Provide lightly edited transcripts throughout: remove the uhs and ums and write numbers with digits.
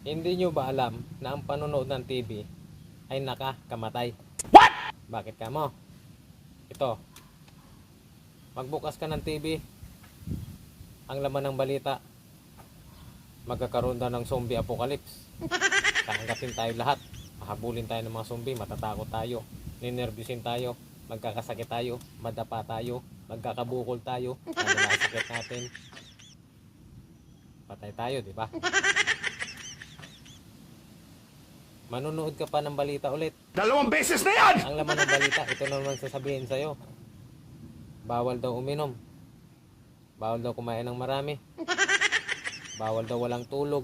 Hindi nyo ba alam na ang panonood ng TV ay nakakamatay? Bakit ka mo? Ito, magbukas ka ng TV, ang laman ng balita, magkakaroon daw ng zombie apocalypse. Kakagatin tayo lahat, mahabulin tayo ng mga zombie, matatakot tayo, ninervyusin tayo, magkakasakit tayo, madapa tayo, magkakabukol tayo, sakit natin, patay tayo, di ba? Manunood ka pa ng balita ulit. 2 beses na yan! Ang laman ng balita, ito naman sasabihin sa'yo. Bawal daw uminom. Bawal daw kumain ng marami. Bawal daw walang tulog.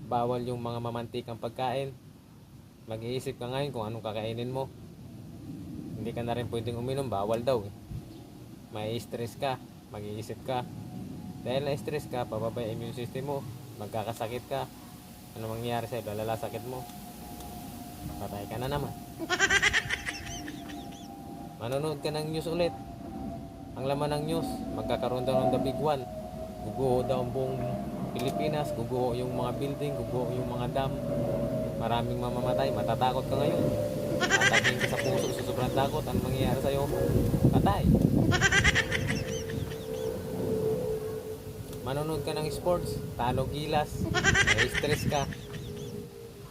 Bawal yung mga mamantikang pagkain. Mag-iisip ka ngayon kung anong kakainin mo. Hindi ka na rin pwedeng uminom, bawal daw eh. May stress ka, mag-iisip ka. Dahil na-stress ka, pababa yung immune system mo. Magkakasakit ka. Ano mangyayari sa'yo? Lalala sakit mo. Patay ka na naman. Manonood ka ng news ulit. Ang laman ng news, magkakaroon daw ng the big one. Guguho daw ang buong Pilipinas, guguho yung mga building, guguho yung mga dam. Maraming mamamatay, matatakot ka ngayon. Tatagin ka sa puso, sa sobrang takot. Ano mangyayari sa'yo? Patay. Manonood ka ng sports, talo gilas, may stress ka,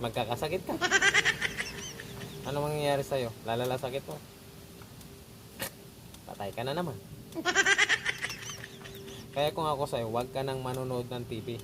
magkakasakit ka. Ano mangyayari sa'yo? Lalala sakit mo. Patay ka na naman. Kaya kung ako sa'yo, huwag ka nang manonood ng TV.